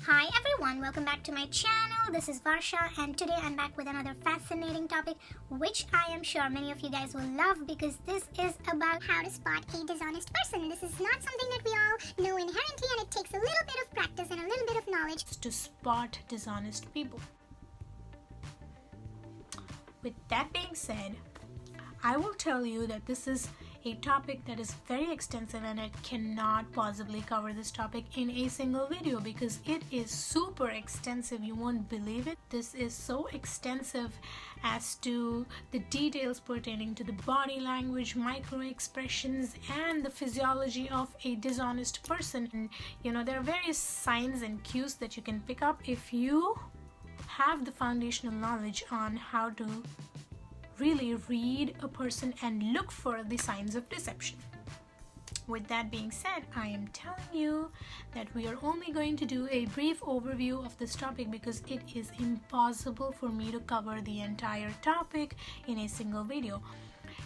Hi everyone, welcome back to my channel. This is Varsha and today I'm back with another fascinating topic which I am sure many of you guys will love because this is about how to spot a dishonest person. This is not something that we all know inherently and it takes a little bit of practice and a little bit of knowledge to spot dishonest people. With that being said, I will tell you that this is a topic that is very extensive and I cannot possibly cover this topic in a single video because it is super extensive. You won't believe it. This is so extensive as to the details pertaining to the body language, micro expressions, and the physiology of a dishonest person. And there are various signs and cues that you can pick up if you have the foundational knowledge on how to really read a person and look for the signs of deception. With that being said, I am telling you that we are only going to do a brief overview of this topic because it is impossible for me to cover the entire topic in a single video.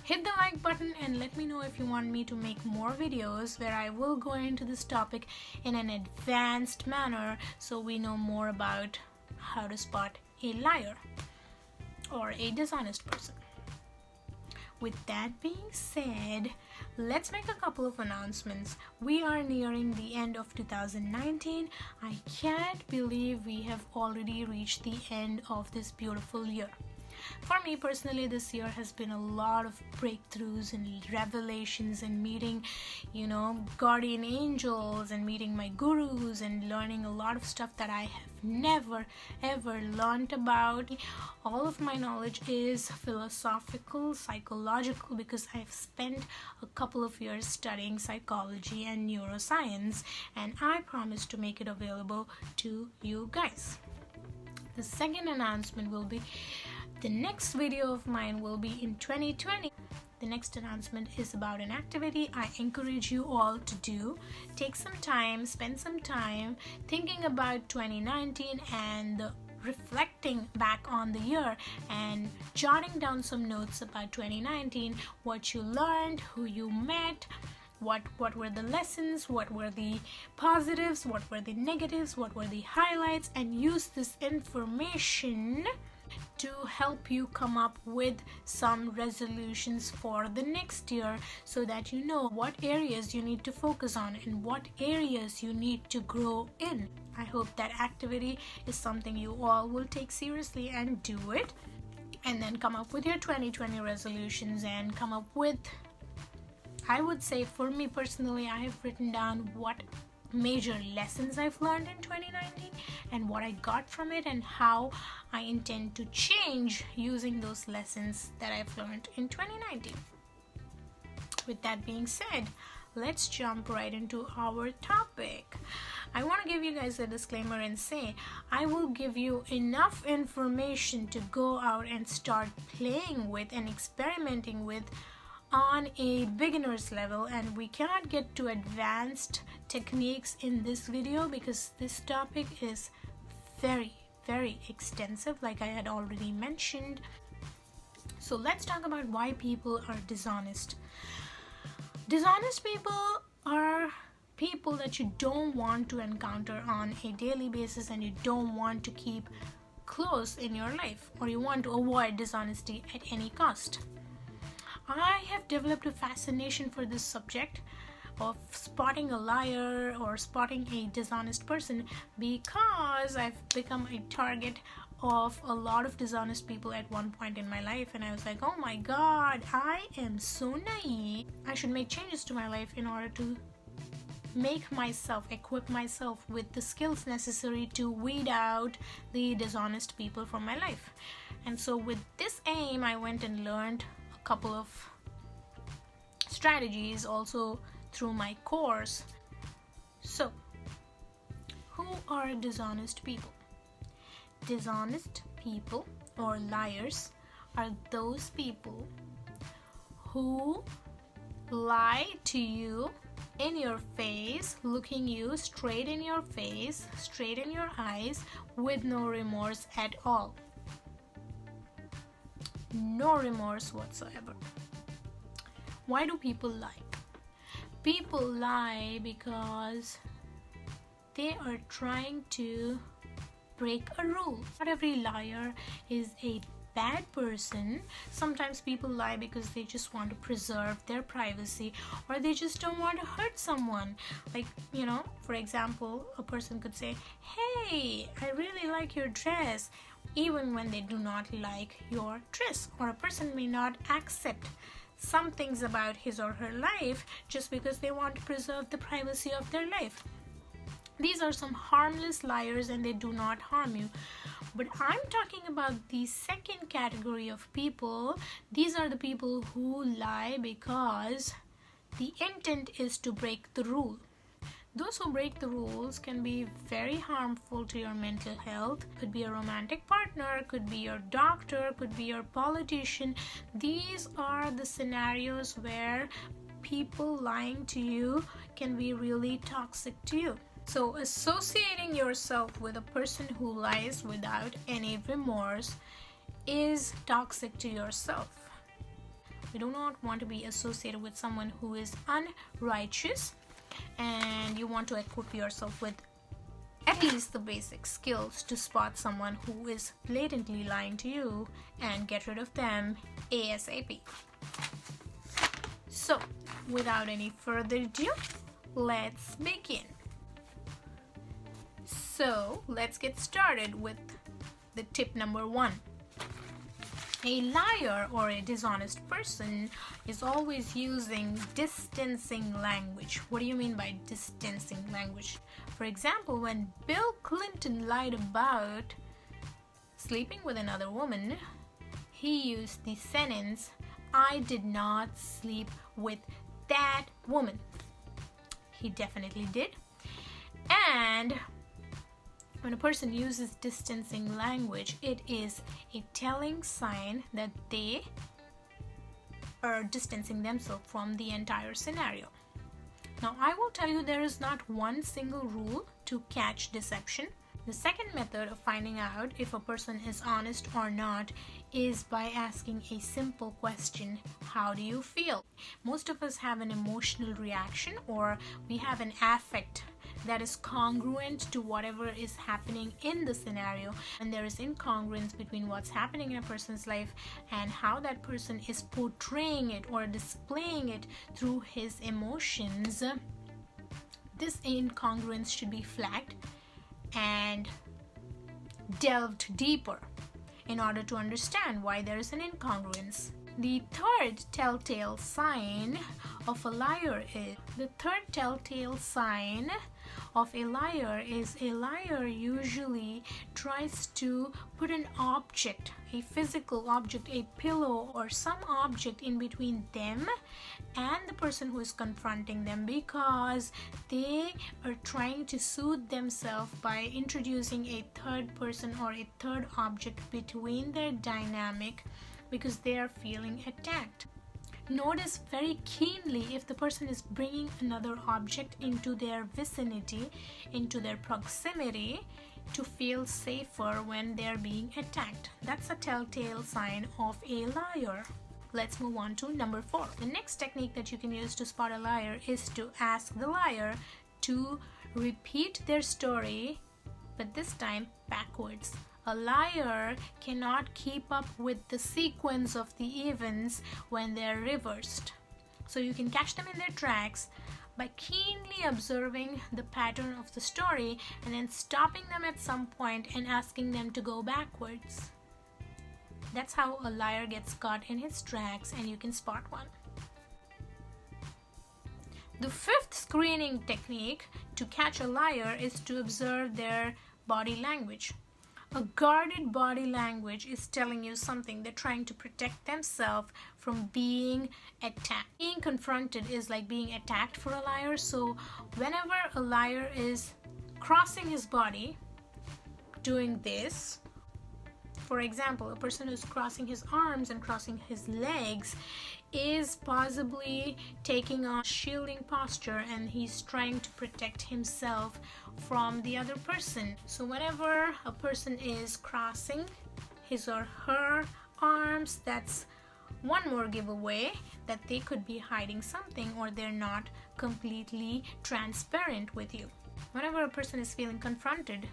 Hit the like button and let me know if you want me to make more videos where I will go into this topic in an advanced manner so we know more about how to spot a liar or a dishonest person. With that being said, let's make a couple of announcements. We are nearing the end of 2019. I can't believe we have already reached the end of this beautiful year. For me personally, this year has been a lot of breakthroughs and revelations and meeting, guardian angels and meeting my gurus and learning a lot of stuff that I have never ever learned about. All of my knowledge is philosophical, psychological, because I've spent a couple of years studying psychology and neuroscience, and I promise to make it available to you guys. The second announcement will be the next video of mine will be in 2020. The next announcement is about an activity I encourage you all to do. Take some time, spend some time thinking about 2019 and reflecting back on the year and jotting down some notes about 2019, what you learned, who you met, what were the lessons, what were the positives, what were the negatives, what were the highlights, and use this information to help you come up with some resolutions for the next year so that you know what areas you need to focus on and what areas you need to grow in. I hope that activity is something you all will take seriously and do it, and then come up with your 2020 resolutions and come up with, I would say for me personally, I have written down what major lessons I've learned in 2019 and what I got from it and how I intend to change using those lessons that I've learned in 2019. With that being said, let's jump right into our topic. I want to give you guys a disclaimer and say I will give you enough information to go out and start playing with and experimenting with on a beginner's level, and we cannot get to advanced techniques in this video because this topic is very extensive, like I had already mentioned. So let's talk about why people are dishonest. Dishonest people are people that you don't want to encounter on a daily basis and you don't want to keep close in your life, or you want to avoid dishonesty at any cost. I have developed a fascination for this subject of spotting a liar or spotting a dishonest person because I've become a target of a lot of dishonest people at one point in my life, and I was like, oh my god, I am so naive. I should make changes to my life in order to equip myself with the skills necessary to weed out the dishonest people from my life. And so with this aim, I went and learned couple of strategies also through my course. So, who are dishonest people? Dishonest people or liars are those people who lie to you in your face, looking you straight in your face, straight in your eyes, with no remorse at all. No remorse whatsoever. Why do people lie? People lie because they are trying to break a rule. Not every liar is a bad person. Sometimes people lie because they just want to preserve their privacy, or they just don't want to hurt someone. Like, for example, a person could say, "Hey, I really like your dress," even when they do not like your dress. Or a person may not accept some things about his or her life just because they want to preserve the privacy of their life. These are some harmless liars and they do not harm you. But I'm talking about the second category of people. These are the people who lie because the intent is to break the rule. Those who break the rules can be very harmful to your mental health. Could be a romantic partner, could be your doctor, could be your politician. These are the scenarios where people lying to you can be really toxic to you. So associating yourself with a person who lies without any remorse is toxic to yourself. You do not want to be associated with someone who is unrighteous, and you want to equip yourself with at least the basic skills to spot someone who is blatantly lying to you and get rid of them ASAP. So, without any further ado, let's begin. So let's get started with the tip number 1. A liar or a dishonest person is always using distancing language. What do you mean by distancing language? For example, when Bill Clinton lied about sleeping with another woman, he used the sentence, "I did not sleep with that woman." He definitely did. And when a person uses distancing language, it is a telling sign that they are distancing themselves from the entire scenario. Now, I will tell you there is not one single rule to catch deception. The second method of finding out if a person is honest or not is by asking a simple question: how do you feel? Most of us have an emotional reaction, or we have an affect that is congruent to whatever is happening in the scenario, and there is incongruence between what's happening in a person's life and how that person is portraying it or displaying it through his emotions. This incongruence should be flagged and delved deeper in order to understand why there is an incongruence. The third telltale sign of a liar is a liar usually tries to put an object, a physical object, a pillow or some object in between them and the person who is confronting them, because they are trying to soothe themselves by introducing a third person or a third object between their dynamic, because they are feeling attacked. Notice very keenly if the person is bringing another object into their vicinity, into their proximity, to feel safer when they're being attacked. That's a telltale sign of a liar. Let's move on to number 4. The next technique that you can use to spot a liar is to ask the liar to repeat their story, but this time backwards. A liar cannot keep up with the sequence of the events when they're reversed. So you can catch them in their tracks by keenly observing the pattern of the story and then stopping them at some point and asking them to go backwards. That's how a liar gets caught in his tracks, and you can spot one. The fifth screening technique to catch a liar is to observe their body language. A guarded body language is telling you something. They're trying to protect themselves from being attacked. Being confronted is like being attacked for a liar. So whenever a liar is crossing his body, doing this, for example, a person who's crossing his arms and crossing his legs is possibly taking a shielding posture, and he's trying to protect himself from the other person. So whenever a person is crossing his or her arms, that's one more giveaway that they could be hiding something, or they're not completely transparent with you. Whenever a person is feeling confronted,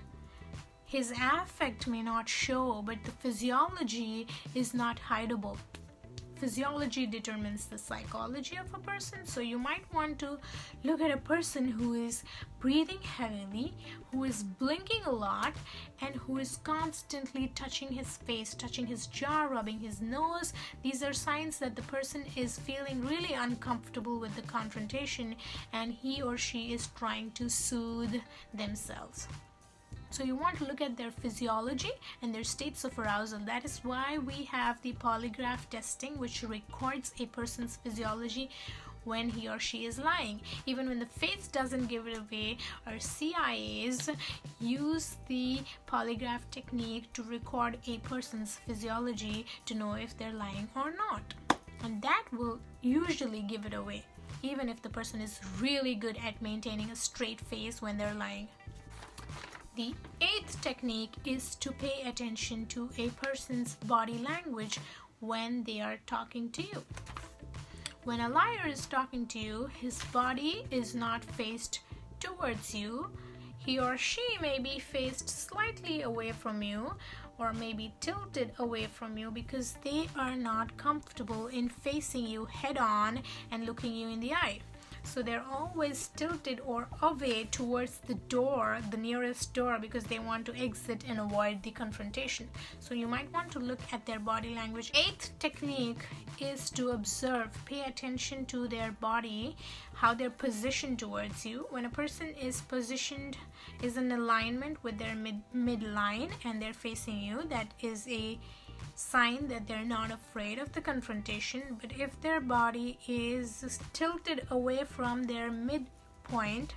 his affect may not show, but the physiology is not hideable. Physiology determines the psychology of a person. So you might want to look at a person who is breathing heavily, who is blinking a lot, and who is constantly touching his face, touching his jaw, rubbing his nose. These are signs that the person is feeling really uncomfortable with the confrontation, and he or she is trying to soothe themselves. So you want to look at their physiology and their states of arousal. That is why we have the polygraph testing, which records a person's physiology when he or she is lying. Even when the face doesn't give it away, our CIAs use the polygraph technique to record a person's physiology to know if they're lying or not. And that will usually give it away, even if the person is really good at maintaining a straight face when they're lying. The 8th technique is to pay attention to a person's body language when they are talking to you. When a liar is talking to you, his body is not faced towards you. He or she may be faced slightly away from you, or maybe tilted away from you, because they are not comfortable in facing you head on and looking you in the eye. So they're always tilted or away towards the door, the nearest door, because they want to exit and avoid the confrontation. So you might want to look at their body language. 8th technique is to observe, pay attention to their body, how they're positioned towards you. When a person is positioned, is in alignment with their midline and they're facing you, that is a sign that they're not afraid of the confrontation. But if their body is tilted away from their midpoint,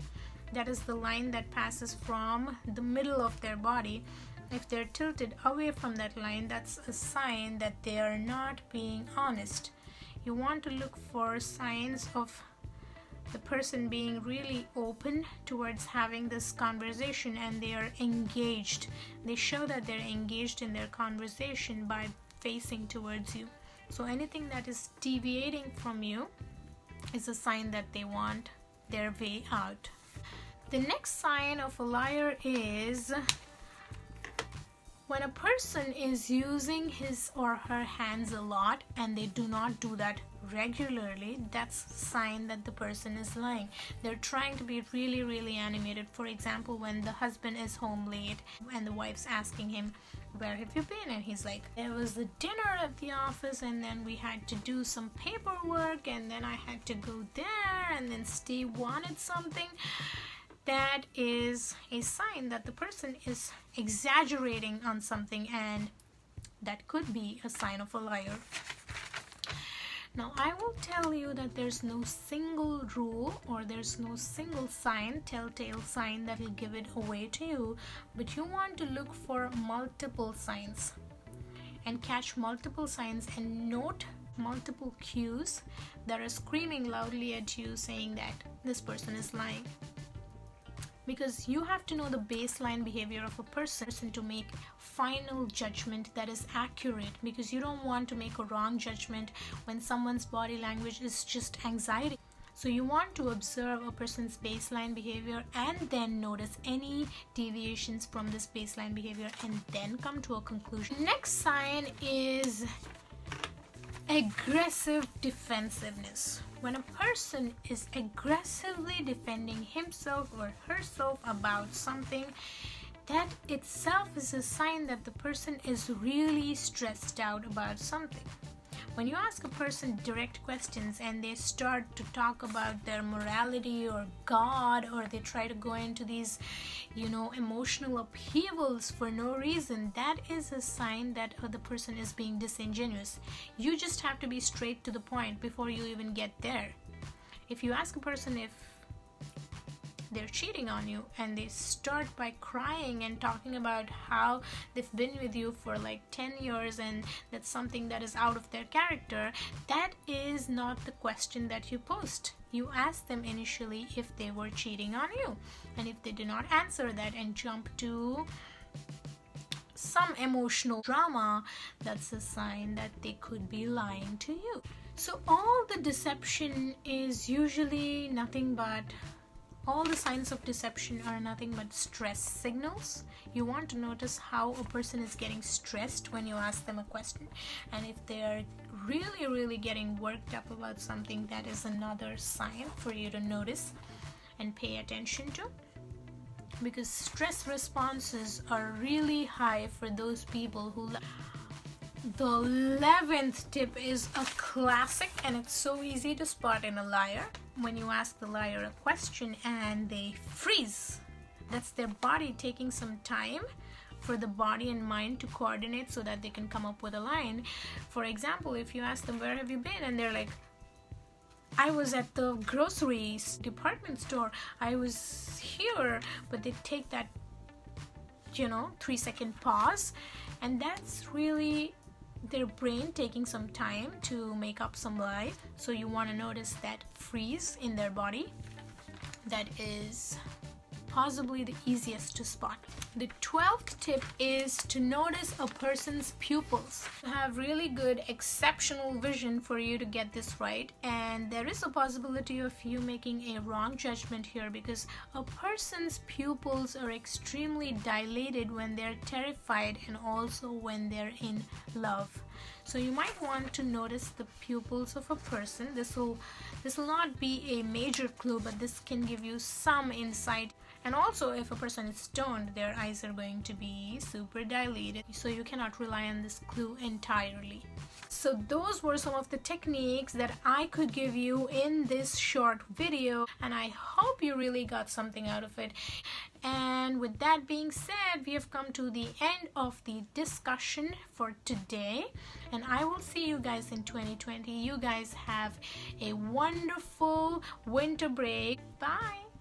that is the line that passes from the middle of their body, if they're tilted away from that line, that's a sign that they are not being honest. You want to look for signs of the person being really open towards having this conversation and they are engaged. They show that they're engaged in their conversation by facing towards you. So anything that is deviating from you is a sign that they want their way out. The next sign of a liar is when a person is using his or her hands a lot and they do not do that regularly. That's a sign that the person is lying. They're trying to be really animated. For example, when the husband is home late and the wife's asking him, "Where have you been?" and he's like, "There was the dinner at the office, and then we had to do some paperwork, and then I had to go there, and then Steve wanted something." That is a sign that the person is exaggerating on something, and that could be a sign of a liar. Now, I will tell you that there's no single rule or there's no single sign, telltale sign that will give it away to you, but you want to look for multiple signs and catch multiple signs and note multiple cues that are screaming loudly at you saying that this person is lying. Because you have to know the baseline behavior of a person to make final judgment that is accurate, because you don't want to make a wrong judgment when someone's body language is just anxiety. So you want to observe a person's baseline behavior and then notice any deviations from this baseline behavior and then come to a conclusion. Next sign is aggressive defensiveness. When a person is aggressively defending himself or herself about something, that itself is a sign that the person is really stressed out about something. When you ask a person direct questions and they start to talk about their morality or God, or they try to go into these, emotional upheavals for no reason, that is a sign that the person is being disingenuous. You just have to be straight to the point before you even get there. If you ask a person if they're cheating on you and they start by crying and talking about how they've been with you for like 10 years and that's something that is out of their character, that is not the question that you post. You ask them initially if they were cheating on you, and if they do not answer that and jump to some emotional drama, that's a sign that they could be lying to you. So all the deception is usually nothing but all the signs of deception are nothing but stress signals. You want to notice how a person is getting stressed when you ask them a question, and if they are really getting worked up about something, that is another sign for you to notice and pay attention to, because stress responses are really high for those people who The 11th tip is a classic, and it's so easy to spot in a liar. When you ask the liar a question and they freeze, that's their body taking some time for the body and mind to coordinate so that they can come up with a line. For example, if you ask them, where have you been? And they're like, I was at the grocery department store, I was here, but they take that 3-second pause, and that's really their brain taking some time to make up some lie. So you want to notice that freeze in their body. That is possibly the easiest to spot. The 12th tip is to notice a person's pupils. You have really good exceptional vision for you to get this right, and there is a possibility of you making a wrong judgment here, because a person's pupils are extremely dilated when they're terrified and also when they're in love. So you might want to notice the pupils of a person. This will not be a major clue, but this can give you some insight. And also, if a person is stoned, their eyes are going to be super dilated, so you cannot rely on this clue entirely. So those were some of the techniques that I could give you in this short video, and I hope you really got something out of it. And with that being said, we have come to the end of the discussion for today, and I will see you guys in 2020. You guys have a wonderful winter break. Bye.